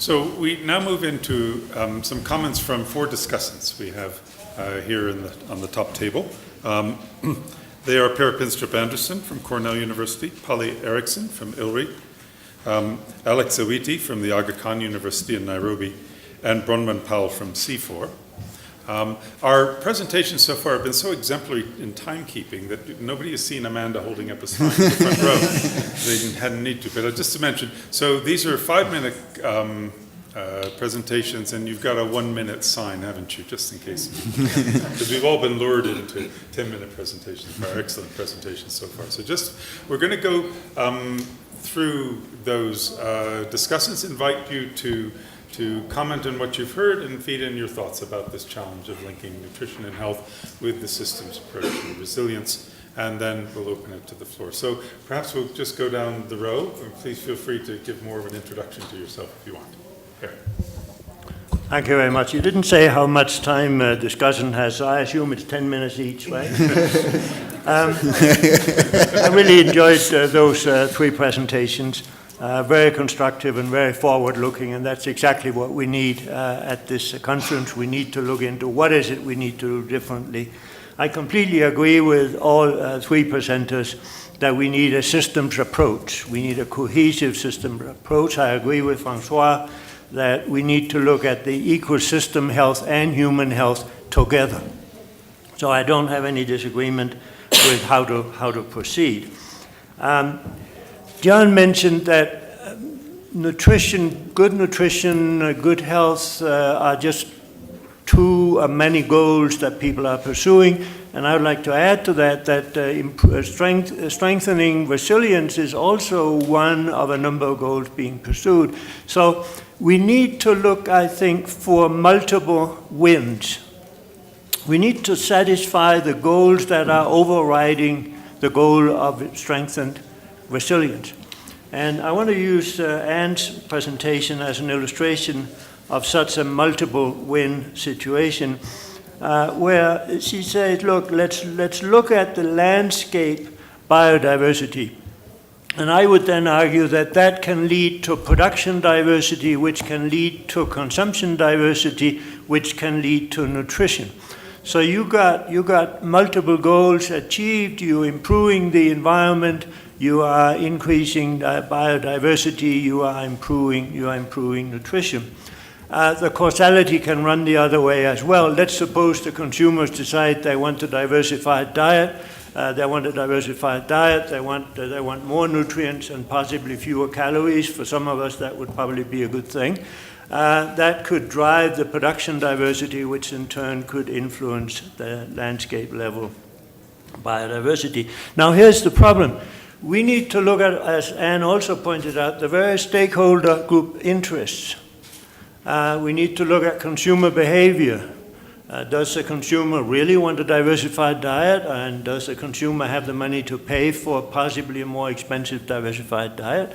So we now move into some comments from 4 discussants we have here on the top table. They are Per Pinstrup-Andersen from Cornell University, Polly Eriksson from ILRI, Alex Awiti from the Aga Khan University in Nairobi, and Bronwyn Powell from C4. Our presentations so far have been so exemplary in timekeeping that nobody has seen Amanda holding up a sign in the front row. They hadn't need to, but just to mention, so these are 5-minute presentations, and you've got a 1-minute sign, haven't you, just in case? Because we've all been lured into 10-minute presentations by our excellent presentations so far. So we're going to go through those discussants, invite you to comment on what you've heard and feed in your thoughts about this challenge of linking nutrition and health with the systems approach and resilience, and then we'll open it to the floor. So perhaps we'll just go down the row, and please feel free to give more of an introduction to yourself if you want. Okay. Thank you very much. You didn't say how much time discussion has, so I assume it's 10 minutes each, right? I really enjoyed those 3 presentations. Very constructive and very forward-looking, and that's exactly what we need at this conference. We need to look into what is it we need to do differently. I completely agree with all 3 presenters that we need a systems approach. We need a cohesive systems approach. I agree with Francois that we need to look at the ecosystem health and human health together. So I don't have any disagreement with how to proceed. John mentioned that nutrition, good health are just too many goals that people are pursuing. And I would like to add to that strengthening resilience is also one of a number of goals being pursued. So we need to look, I think, for multiple wins. We need to satisfy the goals that are overriding the goal of strengthened resilience. And I want to use Anne's presentation as an illustration of such a multiple win situation where she says, look, let's look at the landscape biodiversity. And I would then argue that can lead to production diversity, which can lead to consumption diversity, which can lead to nutrition. So you got multiple goals achieved, you're improving the environment, you are increasing biodiversity, you are improving nutrition. The causality can run the other way as well. Let's suppose the consumers decide they want a diversified diet. They want more nutrients and possibly fewer calories. For some of us, that would probably be a good thing. That could drive the production diversity, which in turn could influence the landscape level biodiversity. Now, here's the problem. We need to look at, as Anne also pointed out, the various stakeholder group interests. We need to look at consumer behavior. Does the consumer really want a diversified diet, and does the consumer have the money to pay for possibly a more expensive diversified diet?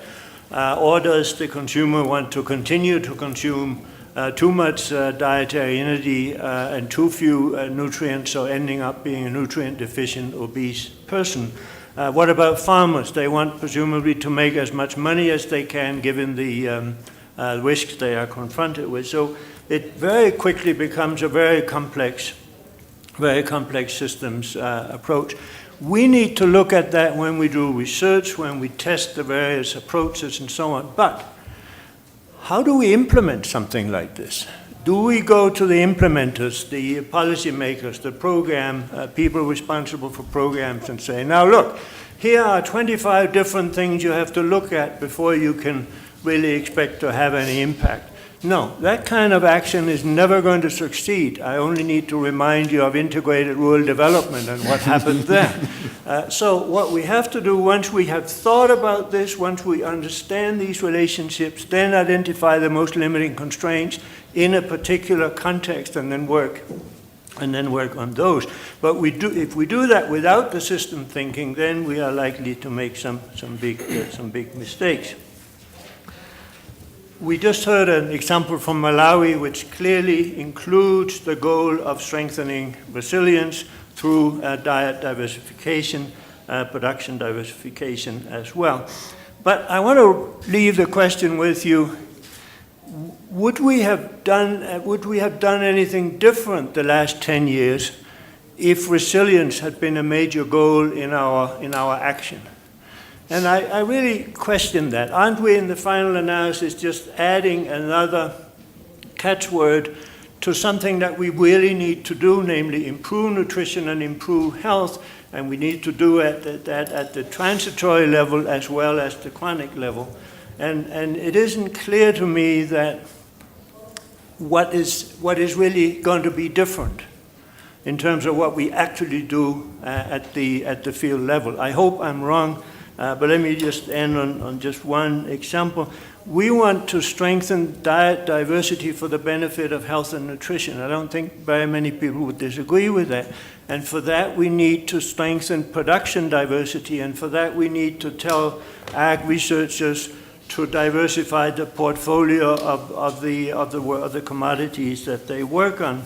Or does the consumer want to continue to consume too much dietary energy and too few nutrients, so ending up being a nutrient-deficient, obese person? What about farmers? They want presumably to make as much money as they can given the risks they are confronted with. So it very quickly becomes a very complex systems approach. We need to look at that when we do research, when we test the various approaches and so on. But how do we implement something like this? Do we go to the implementers, the policymakers, the program, people responsible for programs and say, now look, here are 25 different things you have to look at before you can really expect to have any impact? No, that kind of action is never going to succeed. I only need to remind you of integrated rural development and what happened there. So what we have to do once we have thought about this, once we understand these relationships, then identify the most limiting constraints in a particular context and then work on those. But if we do that without the system thinking, then we are likely to make some big mistakes. We just heard an example from Malawi, which clearly includes the goal of strengthening resilience through diet diversification, production diversification as well. But I want to leave the question with you. would we have done anything different the last 10 years if resilience had been a major goal in our action? And I really question that. Aren't we in the final analysis just adding another catchword to something that we really need to do, namely improve nutrition and improve health, and we need to do that at the transitory level as well as the chronic level. And it isn't clear to me that what is really going to be different in terms of what we actually do at the field level. I hope I'm wrong, but let me just end on just one example. We want to strengthen diet diversity for the benefit of health and nutrition. I don't think very many people would disagree with that. And for that, we need to strengthen production diversity, and for that, we need to tell ag researchers to diversify the portfolio of the commodities that they work on.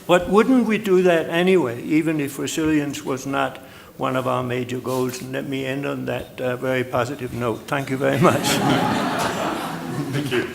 But wouldn't we do that anyway, even if resilience was not one of our major goals? And let me end on that very positive note. Thank you very much. Thank you.